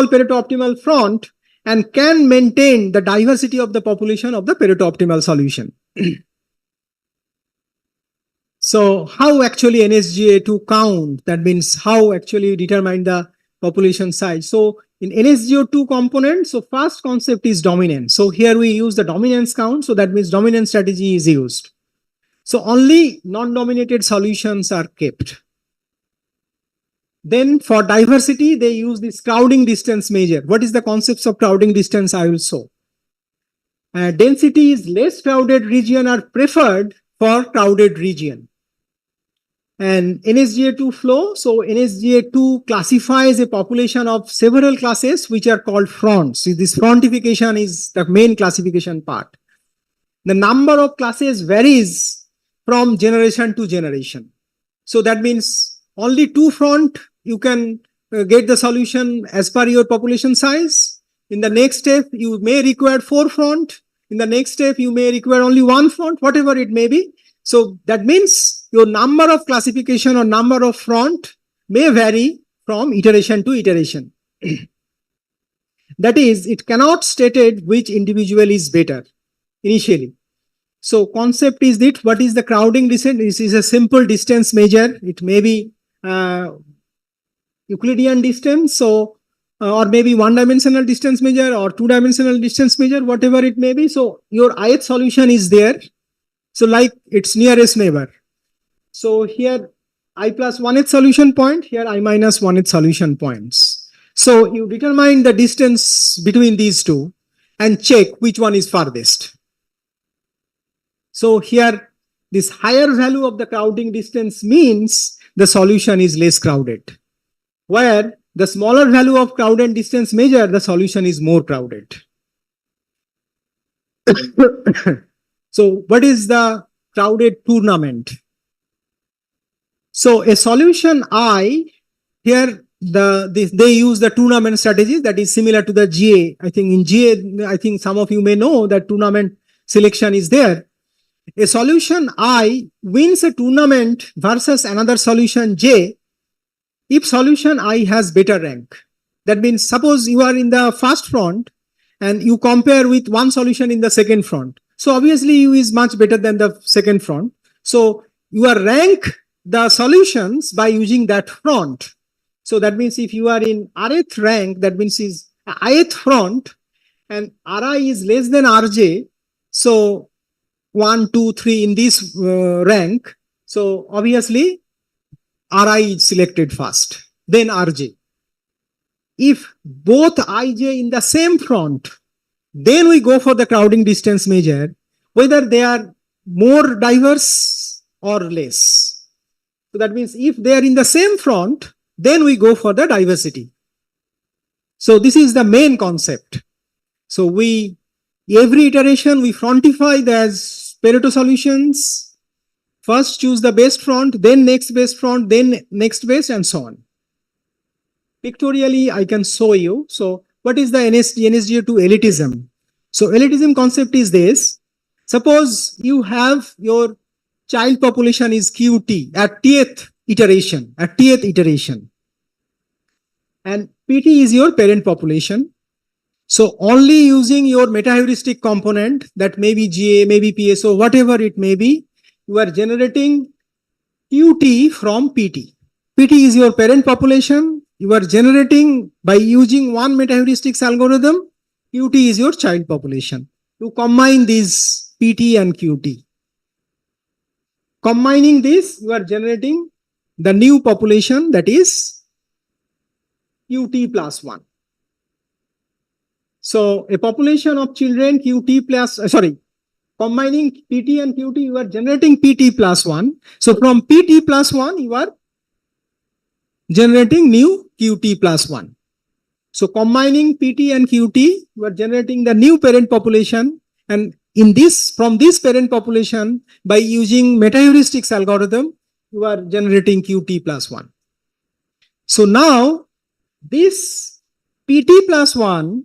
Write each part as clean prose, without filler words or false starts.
small Pareto-optimal front and can maintain the diversity of the population of the Pareto-optimal solution. So how actually NSGA2 count? That means how actually you determine the population size. So in NSGO2 component, so first concept is dominance. So here we use the dominance count. So that means dominance strategy is used. So only non-dominated solutions are kept. Then for diversity, they use this crowding distance measure. What is the concepts of crowding distance? I will show. Density is less crowded region are preferred for crowded region. And NSGA2 flow. So NSGA2 classifies a population of several classes which are called fronts. See, this frontification is the main classification part. The number of classes varies from generation to generation. So that means only 2 front you can get the solution as per your population size. In the next step, you may require 4 front. In the next step, you may require only 1 front, whatever it may be. So that means your number of classification or number of front may vary from iteration to iteration. That is, it cannot stated which individual is better initially. So concept is that what is the crowding distance? This is a simple distance measure. It may be Euclidean distance, so or maybe one-dimensional distance measure or two-dimensional distance measure, whatever it may be. So your ith solution is there. So like its nearest neighbor. So here I plus 1th solution point, here I minus 1th solution points. So you determine the distance between these two and check which one is farthest. So here this higher value of the crowding distance means the solution is less crowded. Where the smaller value of crowded distance measure, the solution is more crowded. So what is the crowded tournament? So a solution I, here they use the tournament strategy that is similar to the GA. I think in GA, I think some of you may know that tournament selection is there. A solution I wins a tournament versus another solution J if solution I has better rank. That means suppose you are in the first front and you compare with one solution in the second front. So obviously U is much better than the second front. So you are rank the solutions by using that front. So that means if you are in Rth rank, that means is ith front and Ri is less than Rj. So 1, 2, 3 in this rank. So obviously Ri is selected first, then Rj. If both Ij in the same front, then we go for the crowding distance measure, whether they are more diverse or less. So that means if they are in the same front, then we go for the diversity. So this is the main concept. So every iteration we frontify as Pareto solutions. First choose the best front, then next best front, then next best, and so on. Pictorially, I can show you. So what is the NSGA2 elitism? So elitism concept is this. Suppose you have your child population is QT at tth iteration, and PT is your parent population. So only using your meta-heuristic component, that may be GA, maybe PSO, whatever it may be, you are generating QT from PT. PT is your parent population. You are generating by using one meta-heuristics algorithm. QT is your child population. You combine these PT and QT. Combining this, you are generating the new population, that is QT plus 1. So a population of children QT plus, combining PT and QT, you are generating PT plus 1. So from PT plus 1, you are generating new QT plus 1. So combining PT and QT, you are generating the new parent population, and in this, from this parent population, by using meta-heuristics algorithm, you are generating QT plus 1. So now this PT plus 1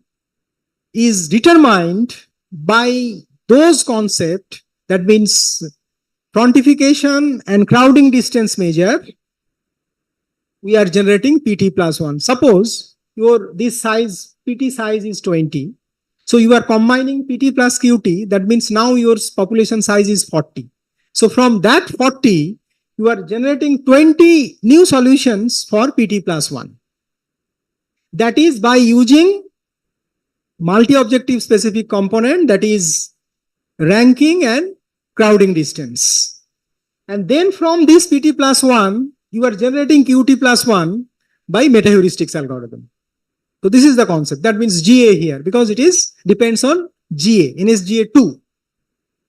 is determined by those concepts, that means frontification and crowding distance measure. We are generating PT plus 1. Suppose your this size, PT size is 20. So you are combining PT plus QT. That means now your population size is 40. So from that 40, you are generating 20 new solutions for PT plus 1. That is by using multi-objective specific component, that is ranking and crowding distance. And then from this PT plus 1, you are generating QT plus 1 by meta-heuristics algorithm. So this is the concept. That means GA here, because it is depends on GA, NSGA 2.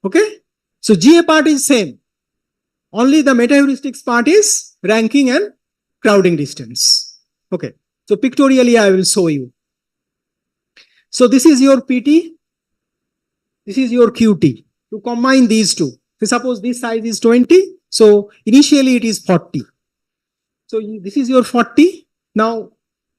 Okay. So GA part is same. Only the meta-heuristics part is ranking and crowding distance. Okay. So pictorially I will show you. So this is your PT. This is your QT. To combine these two. So suppose this size is 20. So initially it is 40. So this is your 40. Now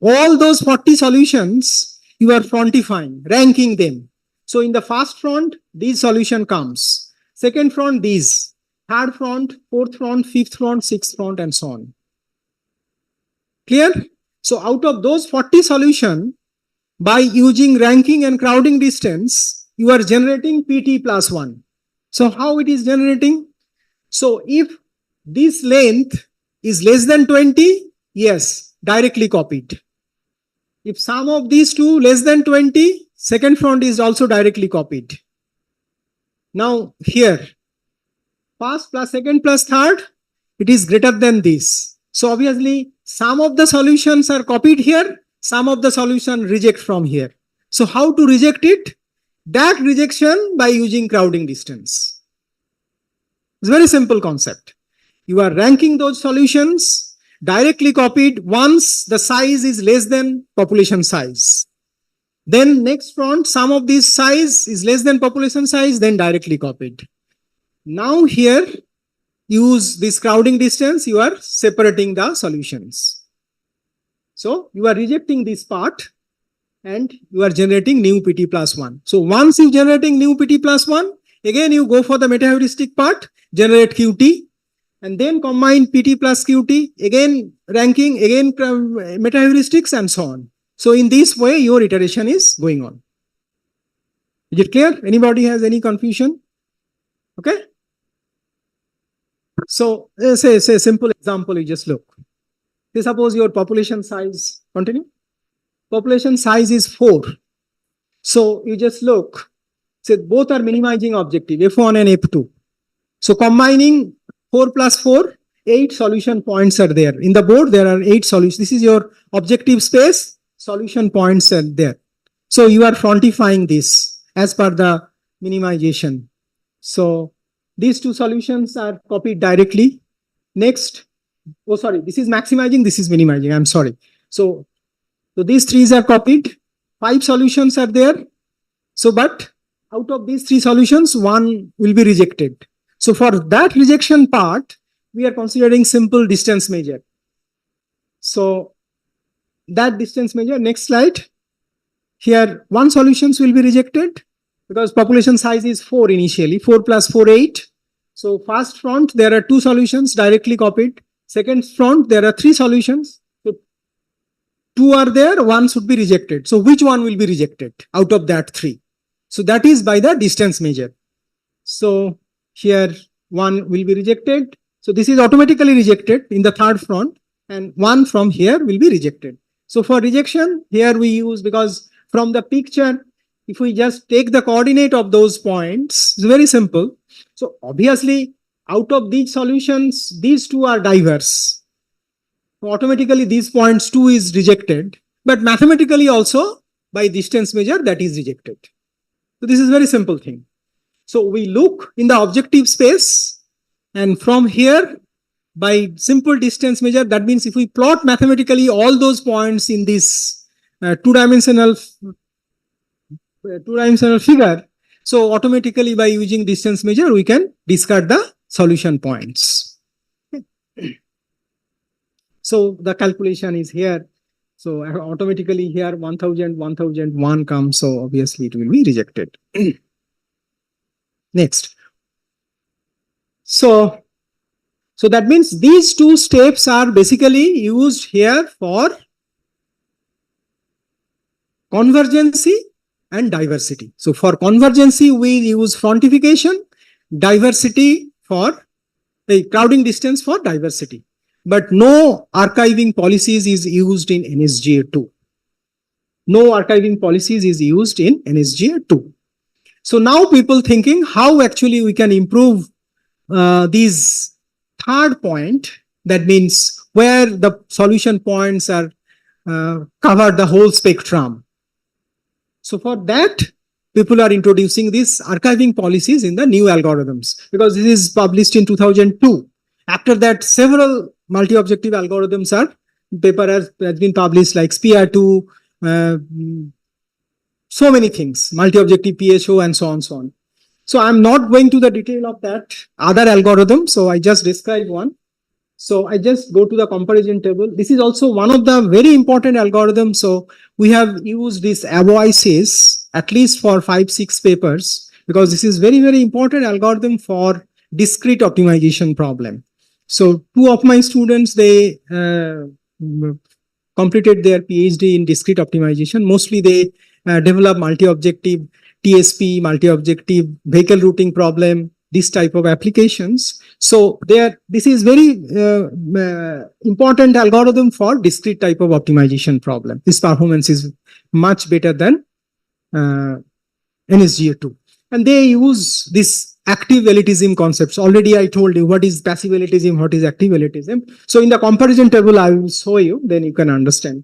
all those 40 solutions you are frontifying, ranking them. So in the first front, this solution comes. Second front, these. Third front, fourth front, fifth front, sixth front, and so on. Clear? So out of those 40 solutions, by using ranking and crowding distance, you are generating PT plus 1. So how it is generating? So if this length is less than 20, yes, directly copied. If sum of these two less than 20, second front is also directly copied. Now here, first plus second plus third, it is greater than this. So obviously, some of the solutions are copied here, some of the solution reject from here. So how to reject it? That rejection by using crowding distance. It's a very simple concept. You are ranking those solutions, directly copied once the size is less than population size. Then next front, sum of this size is less than population size, then directly copied. Now here, use this crowding distance, you are separating the solutions. So you are rejecting this part and you are generating new PT plus 1. So once you generating new PT plus 1, again you go for the meta-heuristic part, generate QT, and then combine PT plus QT, again ranking, again meta-heuristics, and so on. So in this way, your iteration is going on. Is it clear? Anybody has any confusion? Okay. So say a simple example, you just look. Say suppose your population size, continue. Population size is 4. So you just look, say both are minimizing objective, F1 and F2. So combining 4 plus 4, 8 solution points are there. In the board, there are 8 solutions. This is your objective space, solution points are there. So you are frontifying this as per the minimization. So these two solutions are copied directly. Next, oh sorry, this is maximizing, this is minimizing, I'm sorry. So these 3 are copied, 5 solutions are there. So but out of these 3 solutions, 1 will be rejected. So for that rejection part, we are considering simple distance measure. So that distance measure, next slide. Here 1 solutions will be rejected because population size is 4 initially, 4 plus 4, 8. So first front, there are 2 solutions directly copied. Second front, there are 3 solutions. So 2 are there, 1 should be rejected. So which one will be rejected out of that 3? So that is by the distance measure. So here 1 will be rejected. So this is automatically rejected in the third front, and 1 from here will be rejected. So for rejection, here we use, because from the picture, if we just take the coordinate of those points, it's very simple. So obviously, out of these solutions, these 2 are diverse. So automatically, these points 2 is rejected, but mathematically also by distance measure that is rejected. So this is very simple thing. So we look in the objective space, and from here, by simple distance measure, that means if we plot mathematically all those points in this two-dimensional figure, so automatically by using distance measure, we can discard the solution points. Okay. So the calculation is here. So automatically here 1000, 1001 comes. So obviously it will be rejected. Next. So that means these 2 steps are basically used here for convergency and diversity. So for convergency, we use frontification, diversity for a crowding distance for diversity. But no archiving policies is used in NSGA2. No archiving policies is used in NSGA2. So now people thinking how actually we can improve these third point, that means where the solution points are cover the whole spectrum. So for that, people are introducing these archiving policies in the new algorithms, because this is published in 2002. After that, several multi-objective algorithms paper has been published, like SPIA2, so many things, multi-objective PHO and so on, so on. So I'm not going to the detail of that other algorithm. So I just describe one. So I just go to the comparison table. This is also one of the very important algorithms. So we have used this avoices at least for 5-6 papers, because this is very, very important algorithm for discrete optimization problem. So two of my students, they completed their PhD in discrete optimization. Mostly they develop multi-objective TSP, multi-objective vehicle routing problem, this type of applications. So this is very important algorithm for discrete type of optimization problem. This performance is much better than NSGA2. And they use this active elitism concepts. Already I told you what is passive elitism, what is active elitism. So in the comparison table, I will show you, then you can understand.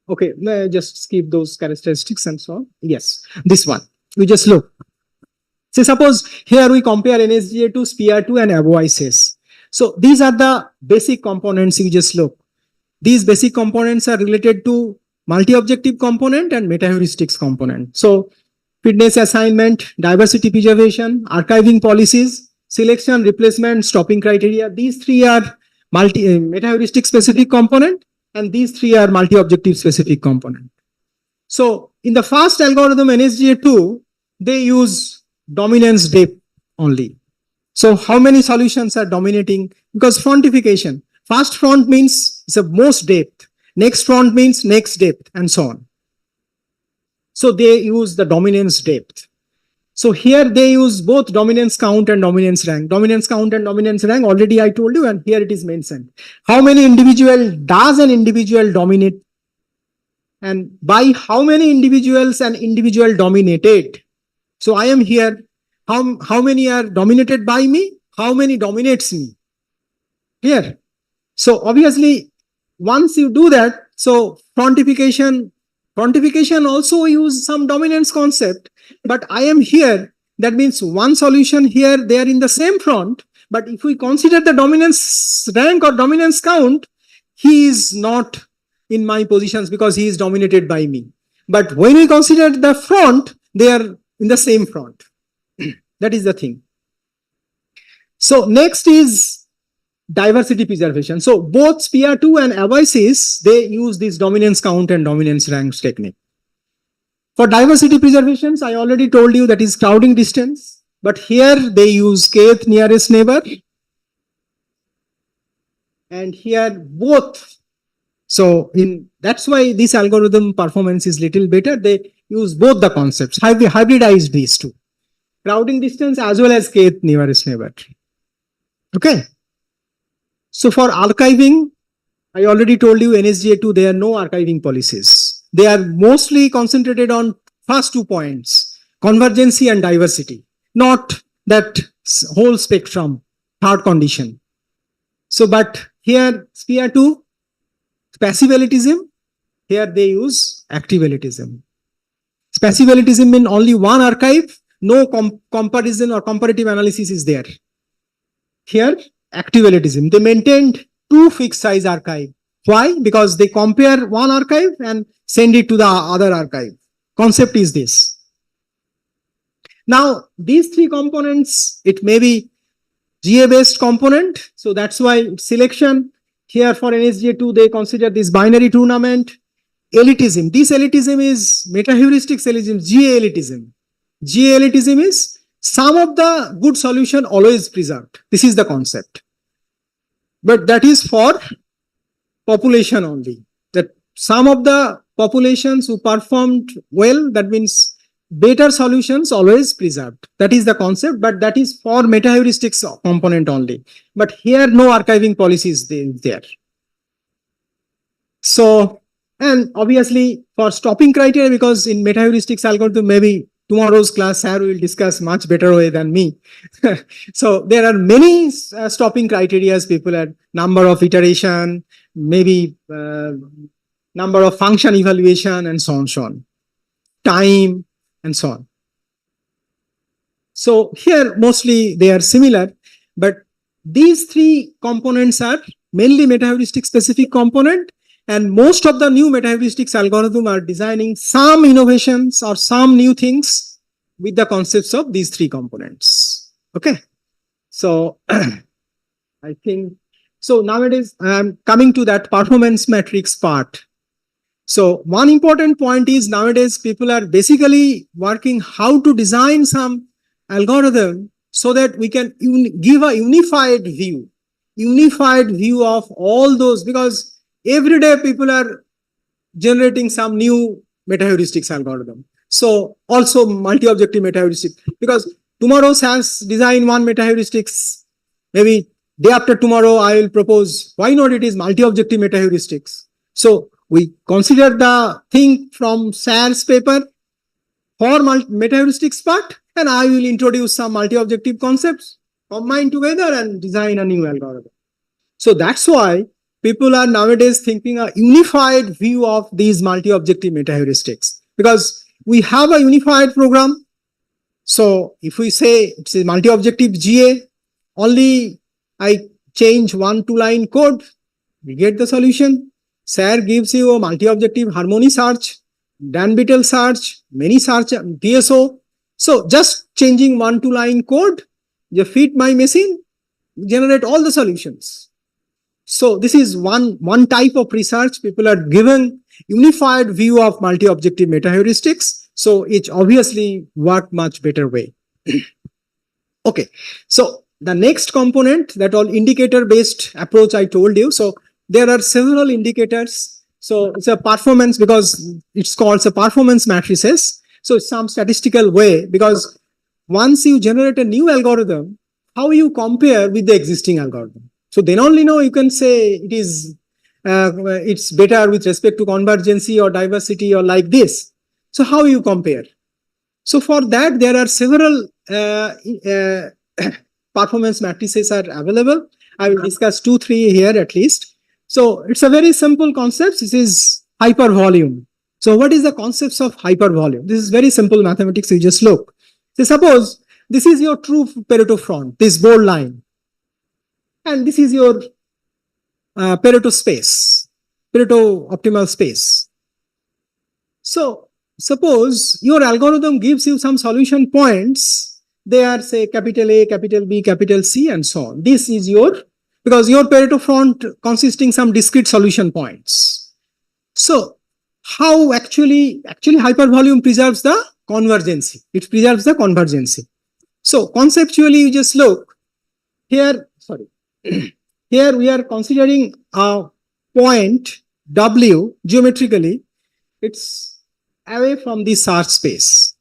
Okay, just skip those characteristics and so on. Yes, this one. We just look. Say suppose here we compare NSGA2, SPIA2 and avoices. So these are the basic components. You just look. These basic components are related to multi-objective component and meta-heuristics component. So fitness assignment, diversity preservation, archiving policies, selection, replacement, stopping criteria. These three are meta-heuristic specific component, and these three are multi-objective specific component. So in the first algorithm NSGA2, they use dominance depth only. So how many solutions are dominating? Because frontification, first front means it's the most depth, next front means next depth, and so on. So they use the dominance depth. So here they use both dominance count and dominance rank. Dominance count and dominance rank already I told you, and here it is mentioned. How many individual does an individual dominate? And by how many individuals an individual dominated? So I am here. How many are dominated by me? How many dominates me? Here. So obviously, once you do that, so frontification also use some dominance concept, but I am here. That means one solution here, they are in the same front. But if we consider the dominance rank or dominance count, he is not in my positions because he is dominated by me. But when we consider the front, they are in the same front. That is the thing. So next is diversity preservation. So both SPIA2 and avoices, they use this dominance count and dominance ranks technique. For diversity preservations, I already told you that is crowding distance, but here they use kth nearest neighbor. And here both. So that's why this algorithm performance is little better. They use both the concepts, hybridize these two. Crowding distance as well as kth nearest neighbor. Okay. So for archiving, I already told you NSGA2, there are no archiving policies. They are mostly concentrated on first 2 points, convergency and diversity, not that whole spectrum, third condition. So, but here SPIA2, passive elitism, here they use active elitism. Passive elitism means only one archive, no comparison or comparative analysis is there. Here, active elitism, they maintained 2 fixed size archive. Why? Because they compare one archive and send it to the other archive. Concept is this. Now, these 3 components, it may be GA-based component. So that's why selection. Here for NSGA2, they consider this binary tournament. Elitism. This elitism is meta-heuristics elitism, GA elitism. GA elitism is some of the good solution always preserved. This is the concept. But that is for population only. That some of the populations who performed well, that means better solutions always preserved. That is the concept, but that is for meta-heuristics component only. But here no archiving policy is there. So, and obviously for stopping criteria, because in meta-heuristics algorithm, maybe tomorrow's class, Sir will discuss much better way than me. So there are many stopping criteria. People at number of iteration, maybe number of function evaluation, and so on, time, and so on. So here mostly they are similar, but these three components are mainly meta-heuristic specific component, and most of the new meta-heuristics algorithm are designing some innovations or some new things with the concepts of these three components. Okay, so I think so. Nowadays I'm coming to that performance matrix part. So one important point is nowadays people are basically working how to design some algorithm so that we can give a unified view of all those, because every day people are generating some new meta-heuristics algorithm. So also multi-objective meta-heuristic, because tomorrow has design one meta-heuristics, maybe day after tomorrow I will propose, why not it is multi-objective meta-heuristics. So we consider the thing from Sar's paper for meta-heuristics part, and I will introduce some multi-objective concepts, combine together and design a new algorithm. So that's why people are nowadays thinking a unified view of these multi-objective meta-heuristics, because we have a unified program. So if we say it's a multi-objective GA, only I change 1-2 line code, we get the solution. Sir gives you a multi-objective harmony search, Dan-Bittel search, many search, PSO. So just changing 1-2 line code, you feed my machine, generate all the solutions. So this is one type of research. People are given unified view of multi-objective meta-heuristics. So it obviously work much better way. Okay, so the next component, that all indicator based approach I told you. So there are several indicators. So it's a performance, because it's called a performance matrices. So it's some statistical way, because once you generate a new algorithm, how you compare with the existing algorithm. So then only you can say it is it's better with respect to convergency or diversity or like this. So how you compare? So for that there are several performance matrices are available. I will discuss 2-3 here at least. So it's a very simple concept. This is hypervolume. So what is the concepts of hypervolume? This is very simple mathematics. You just look. So suppose this is your true Pareto front, this bold line, and this is your Pareto space, Pareto optimal space. So suppose your algorithm gives you some solution points. They are say capital A, capital B, capital C, and so on. This is your, because your Pareto front consisting some discrete solution points. So how actually hypervolume preserves the convergency. It preserves the convergency. So conceptually you just look here, sorry. Here we are considering a point W geometrically. It's away from the search space,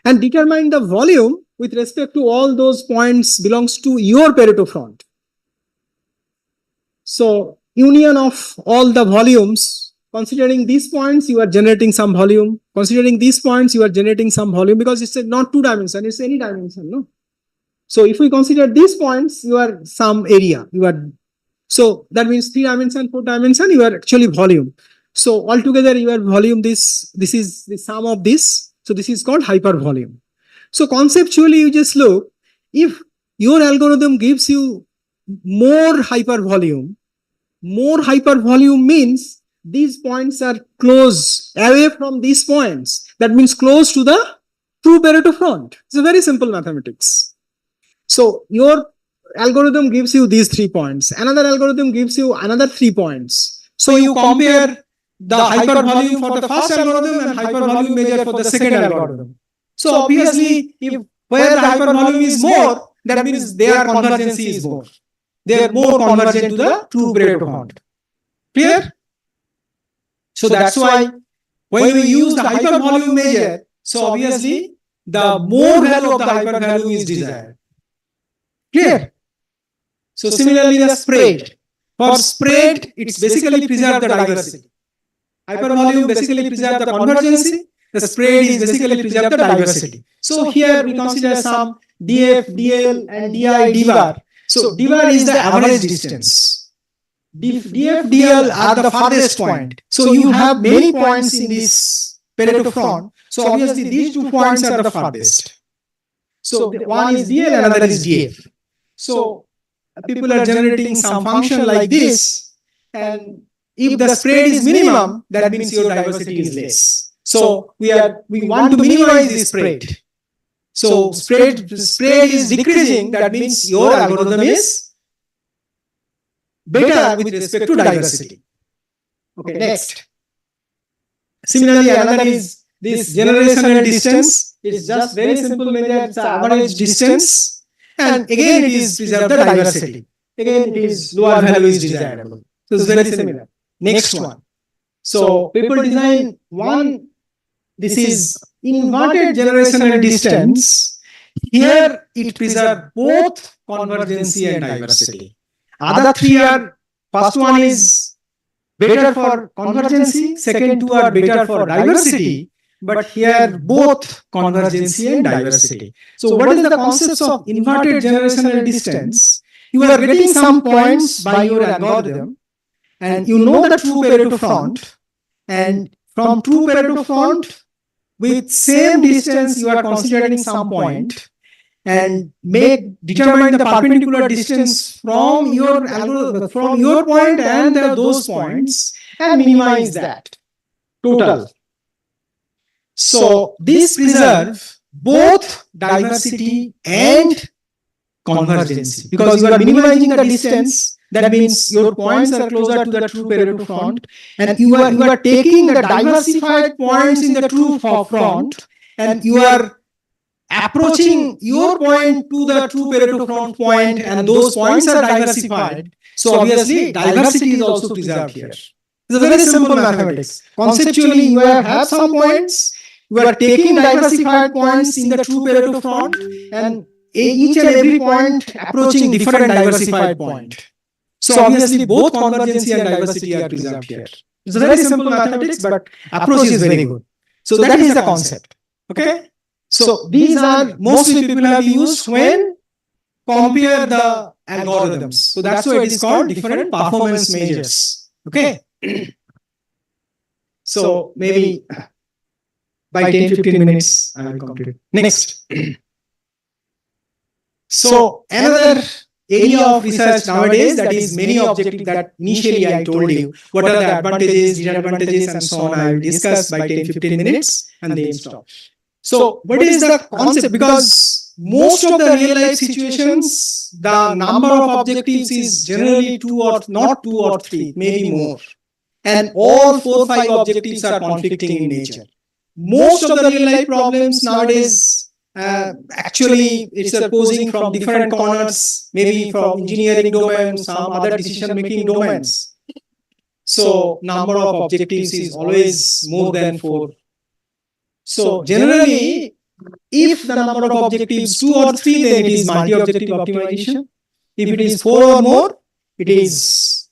and determine the volume with respect to all those points belongs to your Pareto front. So union of all the volumes, considering these points you are generating some volume, considering these points you are generating some volume, because it's not 2 dimension, it's any dimension, no? So if we consider these points, you are some area, so that means 3 dimension, 4 dimension, you are actually volume. So altogether you are volume, this is the sum of this. So this is called hypervolume. So conceptually you just look, if your algorithm gives you more hypervolume means these points are close, away from these points. That means close to the true Pareto front. It's a very simple mathematics. So your algorithm gives you these 3 points. Another algorithm gives you another 3 points. So you compare the hypervolume for the first algorithm and hypervolume measure for the second algorithm. So obviously, if where the hypervolume is more, that means their convergency is more. They are more convergent to the true Pareto front. Clear? So that's why when we use the hypervolume measure, so obviously the more value of the hypervalue is desired. Clear? So similarly the spread. For spread, it's basically preserve the diversity. Hypervolume basically preserve the convergency. The spread is basically preserve the diversity. So here we consider some df, dl and di, dvar. So dvar is the average distance. df, dl are the farthest point. So you have many points in this Pareto front. So obviously these 2 points are the farthest. So one is dl and another is df. So people are generating some function like this, and if the spread is minimum, that means your diversity is less. So we want to minimize the spread. So spread is decreasing, that means your algorithm is better with respect to diversity. Okay, next. Similarly, another is this generational distance. It is just very simple measure, it's the average distance. And again, it is preserve the diversity. Again, it is lower value is desirable. So it's very similar. Next one. So people design one. This is inverted generational distance. Here it preserves both convergency and diversity. Other 3 are, first one is better for convergency, second 2 are better for diversity, but here both convergency and diversity. So what is the concept of inverted generational distance? You are getting some points by your algorithm, and you know the true Pareto front, and from true Pareto front with same distance you are considering some point, and determine the perpendicular distance from your algorithm, from your point and those points, and minimize that total. So this preserves both diversity and convergency, because you are minimizing the distance. That means your points are closer to the true Pareto front, and you are taking the diversified points in the true front, and you are approaching your point to the true Pareto front point, and those points are diversified. So obviously diversity is also preserved here. It's a very simple mathematics. Conceptually, you have some points, you are taking diversified points in the true Pareto front, and each and every point approaching different diversified point. So obviously both convergency and diversity are preserved here. It's a very simple mathematics, but approach is very good. So that is the concept. Okay. So these are mostly people have used when compare the algorithms. So that's why it is called different performance measures. Okay. So maybe by 10-15 minutes I will complete. Next. So another area of research nowadays, that is many objective, that initially I told you what are the advantages, disadvantages and so on. I will discuss by 10-15 minutes and then stop. So what is the concept? Because most of the real life situations, the number of objectives is generally 2 or not 2 or 3, maybe more. And all 4-5 objectives are conflicting in nature. Most of the real life problems nowadays, actually it's posing from different corners, maybe from engineering domain, some other decision making domains. So number of objectives is always more than 4. So generally, if the number of objectives 2 or 3, then it is multi-objective optimization. If it is 4 or more, it is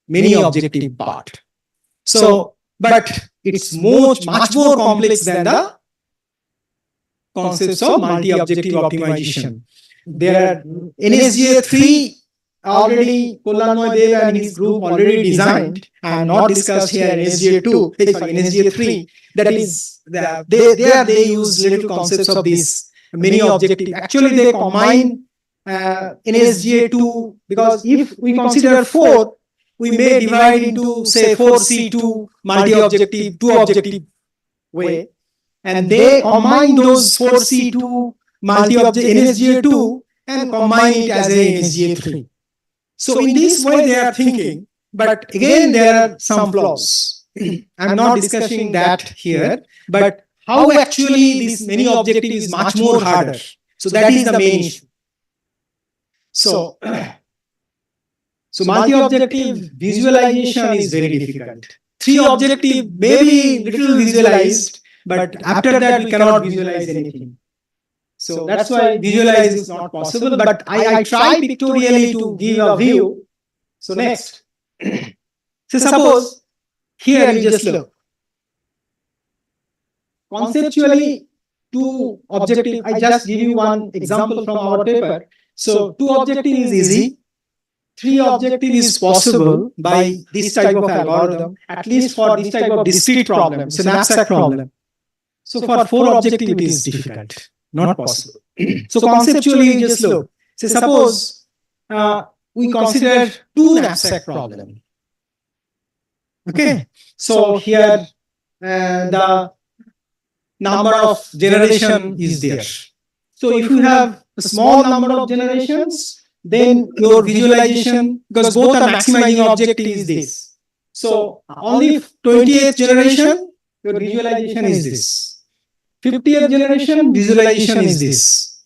many objective part. So, but it's much more complex than the concepts of multi-objective optimization. There are NSGA 3 already, Kollanmoy Dev and his group already designed. I am not discussed here NSGA 2, sorry, NSGA 3. That is, they use little concepts of these many objective. Actually, they combine NSGA 2, because if we consider 4, we may divide into say 4C2 multi-objective, 2-objective way. And they combine those 4C2 multi-objective NSGA 2 and combine it as a NSGA 3. So in this way they are thinking, but again there are some flaws. I'm not discussing that here, but how actually this many objective is much more harder. So that is the main issue. So multi-objective visualization is very difficult. three objective may be little visualized, but after that we cannot visualize anything. So that's why visualize is not possible, but I try pictorially to give a view. So next, so suppose here you just look. Conceptually, two objective, I just give you one example from our paper. So two objective is easy. Three objective is possible by this type of algorithm, at least for this type of discrete problem. It's an abstract problem. So for four objective, it is difficult, not possible. So conceptually, you just look. Say suppose we consider two abstract problem. Okay. So here the number of generation is there. So if you have a small number of generations, then your visualization, because both are maximizing objective is this. So only 20th generation, your visualization is this. 50th generation, visualization is this.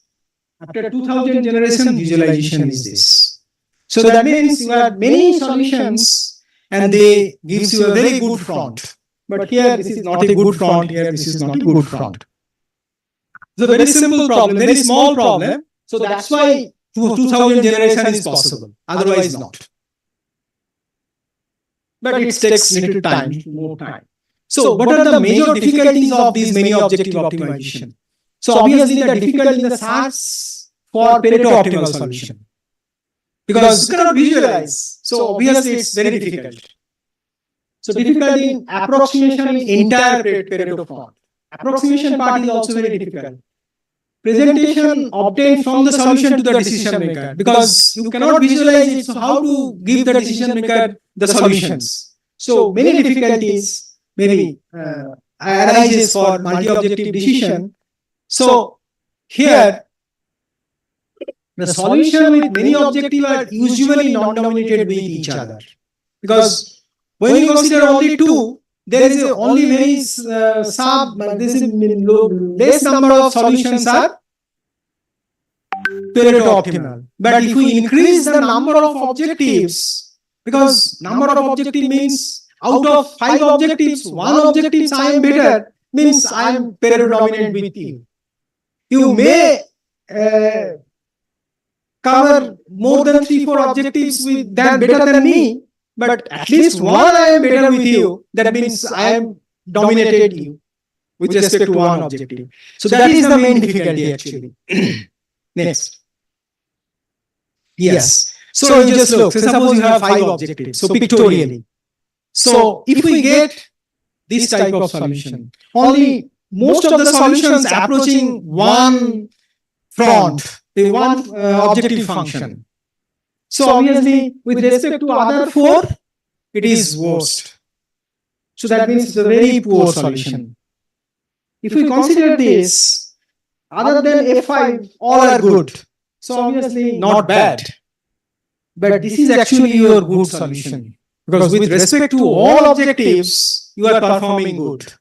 After 2000 generation, visualization is this. So that means you have many solutions and they gives you a very good front. But here this is not a good front, here this is not a good front. So very simple problem, very small problem. So that's why 2000 generation is possible, otherwise not. But it takes little time, more time. So what are the major difficulties of these many objective optimization? So obviously the difficulty in the search for Pareto optimal solution. Because you cannot visualize. So obviously it's very difficult. So difficulty in approximation in entire Pareto front. Approximation part is also very difficult. Presentation obtained from the solution to the decision maker, because you cannot visualize it. So how to give the decision maker the solutions? So many difficulties maybe arises for multi-objective decision. So here the solution with many objectives are usually non-dominated with each other, because when you consider only two, there is only very less number of solutions are Pareto optimal. But if we increase the number of objectives, because number of objective means out of 5 objectives, 1 objective I am better, means I am Pareto dominant with you. You may cover more than 3-4 objectives with better than me, but at least one I am better with you. That means I am dominated you with respect to one objective. So that is the main difficulty actually. Next. Yes. So you just look. So suppose you have 5 objectives. So pictorially. So if we get this type of solution, only most of the solutions approaching one front, one objective function. So obviously, with respect to other 4, it is worst. So that means it's a very poor solution. If we consider this, other than F5, all are good. So obviously not bad. But this is actually your good solution. Because with respect to all objectives, you are performing good.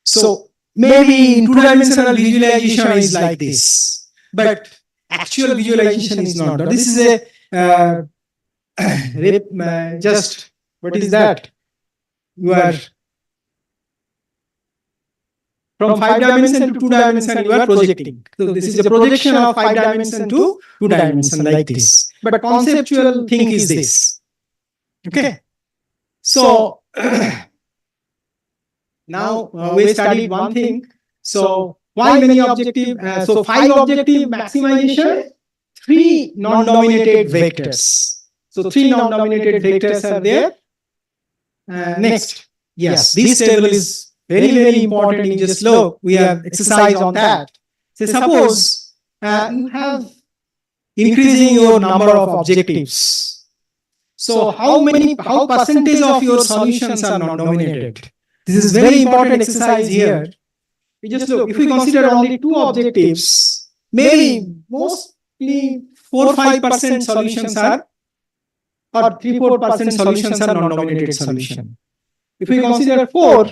So maybe in two-dimensional visualization is like this. But actual visualization is not. This is a just, what is that? You are from 5 dimension to 2 dimension, you are projecting. So this is a projection of 5 dimension to 2 dimension like this. But conceptual thing is this. Okay. So now we studied one thing. So why many objective? So 5 objective maximization, 3 non-dominated vectors. So 3 non-dominated vectors are there. Next, yes, this table is very, very important. You just look, we have exercise on that. So suppose you have increasing your number of objectives. So how percentage of your solutions are non-dominated? This is very important exercise here. We just look, if we consider only 2 objectives, maybe mostly 4-5% solutions are, or 3-4% solutions are non-dominated solution. If we consider 4,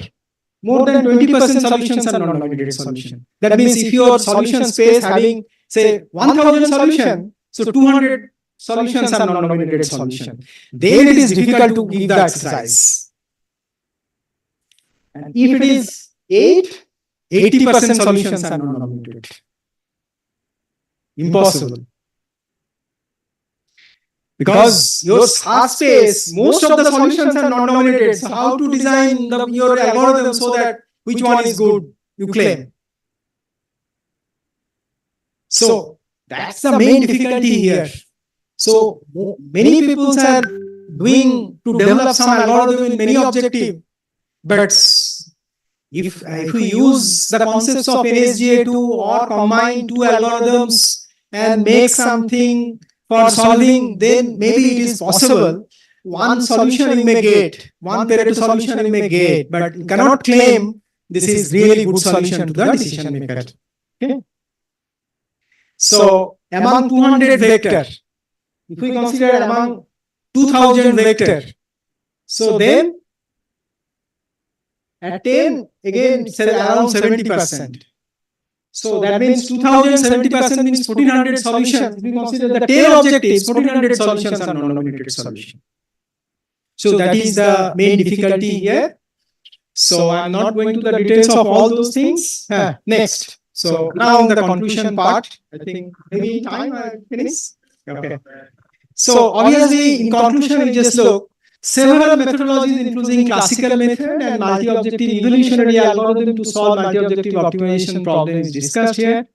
more than 20% solutions are non-dominated solution. That means if your solution space having say 1000 solution, so 200 solutions are non-dominated solution. Then it is difficult to give the exercise. And if it is 8, 80% solutions are non-nominated. Impossible. Because your search space, most of the solutions are non-nominated. So how to design your algorithm so that which one is good, you claim. So that's the main difficulty here. So many people are doing to develop some algorithm in many objective, but if we use the concepts of NSGA2 or combine two algorithms and make something for solving, then maybe it is possible. One solution you may get, one Pareto solution you may get, but you cannot claim this is really good solution to the decision maker. Okay. So among 200 vector, if we consider among 2000 vector, so then at 10, again, around 70%. So that means 2000, 70% means 1400 solutions. If we consider the 10 objectives, 1400 solutions are non-nominated solutions. So that is the main difficulty here. So I'm not going to the details of all those things. Next. So now the conclusion part, I think maybe time I finish. Okay. So obviously in conclusion, we just look several methodologies including classical method and multi-objective evolutionary algorithm to solve multi-objective optimization problems discussed here.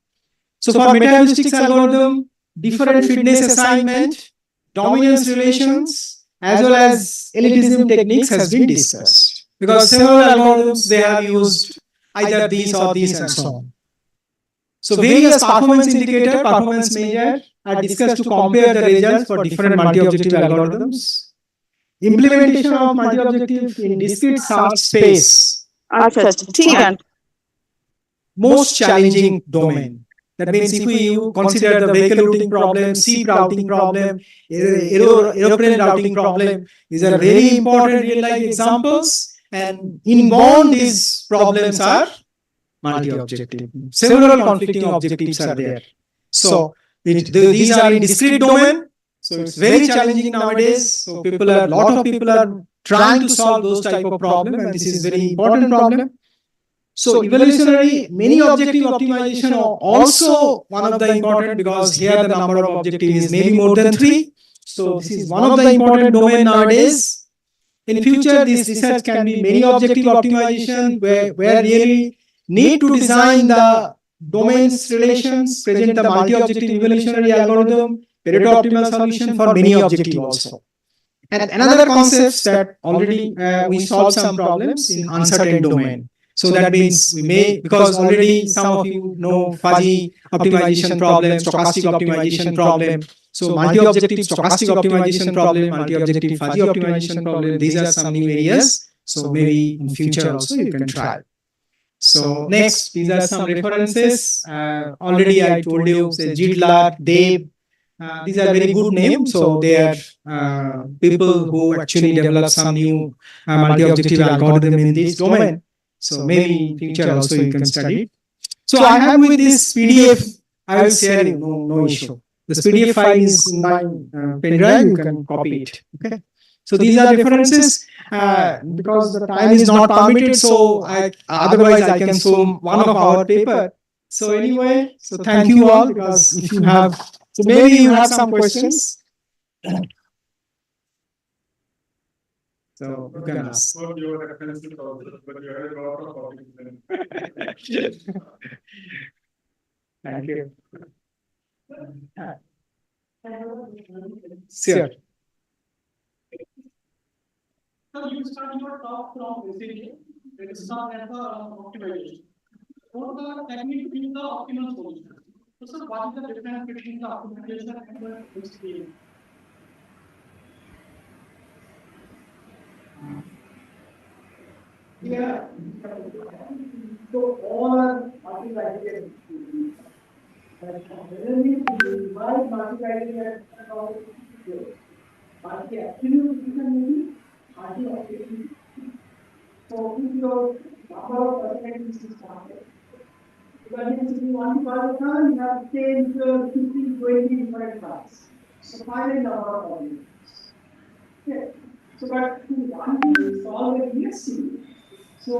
So for meta-heuristics algorithm, different fitness assignment, dominance relations, as well as elitism techniques has been discussed. Because several algorithms they have used either these or these and so on. So various performance indicator, performance measure are discussed to compare the results for different multi-objective algorithms. Implementation of multi-objective in discrete search space. Most challenging domain. That means if we consider the vehicle routing problem, ship routing problem, aeroplane routing problem, these are very important real-life examples. And inborn these problems are multi-objective. Several conflicting objectives are there. So these are in discrete domain. So it's very challenging nowadays. So lot of people are trying to solve those type of problem, and this is very important problem. So evolutionary many objective optimization are also one of the important, because here the number of objectives is maybe more than 3. So this is one of the important domain nowadays. In future, this research can be many objective optimization where really need to design the domains relations, present the multi-objective evolutionary algorithm, Pareto optimal solution for many objective also. And another concept that already we solved some problems in uncertain domain. So that means we may, because already some of you know fuzzy optimization problem, stochastic optimization problem. So multi-objective stochastic optimization problem, multi-objective fuzzy optimization problem, these are some new areas. So maybe in future also you can try. So next, these are some references. Already I told you, say Jidlar, Dave. These are very good names. So they are people who actually develop some new multi-objective algorithm in this domain. So maybe in future also you can study it. So I have with this PDF, I will share you, no issue. This PDF file is in my pen drive, you can copy it. Okay. So these are references. Because the time is not permitted, so otherwise I can show one of our paper. So anyway, so thank you all, because if you have, so maybe you have some questions. So you can ask. Thank you. Sure. So you start your talk from basically, it is not at the optimization. What the technique being the optimal solution. So what is the difference between the optimization and the HDA? Yeah. So all are multi-criteria. Generally, why multi-criteria and all this? But the absolute reason multi-objective. So if your number of percentages is started, because if you want to buy a car, you have 10, 15, 20 different cars. So finite number of objects. Okay. So but if you want to solve a ESC, so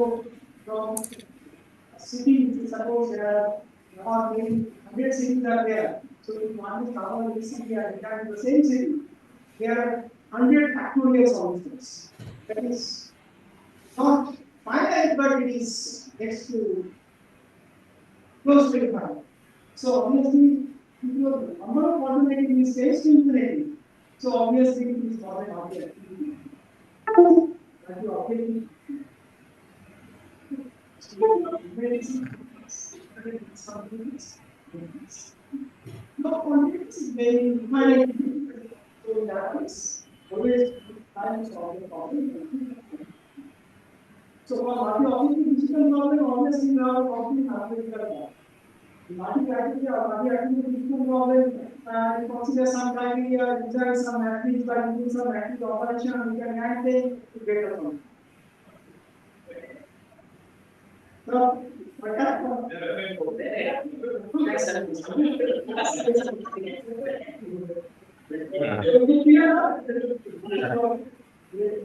from a city, suppose there are maybe 100 cities are there. So if one is covered with city and in the same city, there are 100 factorial solutions. That is not finite, but it is next to close to infinite. So obviously, if your number of alternative is raised to infinity, so obviously it is not an object. But you obviously no quantity is very infinite. So that is always times of the problem. So for obviously digital problem, obviously we have a complete mathematical problem. Mathematical digital problem and consider some criteria, design some matrix by using some matrix operation, we can add them to get a problem. So,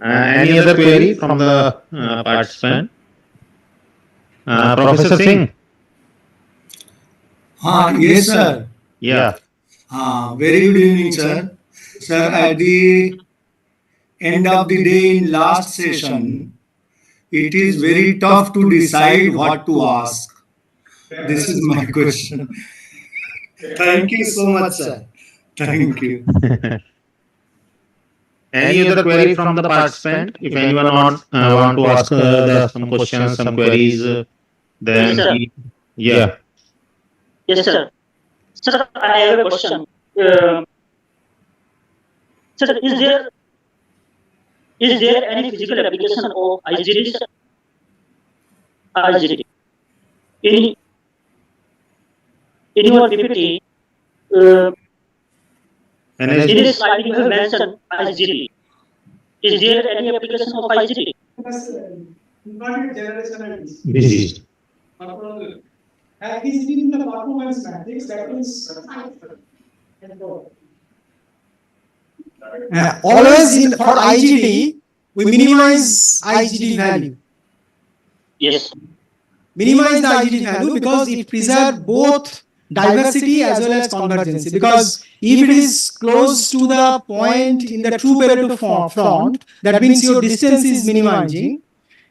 Any other query from the participant? Professor Singh? Yes, sir. Yeah. Very good evening, sir. Sir, at the end of the day in last session, it is very tough to decide what to ask. This is my question. Thank you so much, sir. Thank you. Any other query from the participant? If anyone want to ask some questions, some queries, then Yes, sir. yeah. Yes, sir. Sir, I have a question. Sir, is there any physical application of IGD, sir? IGD. In your PPT, in this slide you have mentioned IGD. Is there any application of IGD? Infinite generational Disease. And this is in the performance matrix that is always in for IGD, we minimize IGD value. Yes. Minimize the IGD value because it preserves both diversity as well as convergency. Because if it is close to the point in the true Pareto front, that means your distance is minimizing.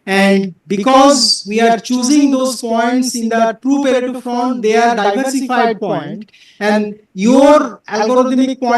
And because we are choosing those points in the true Pareto front, they are diversified point, and your algorithmic point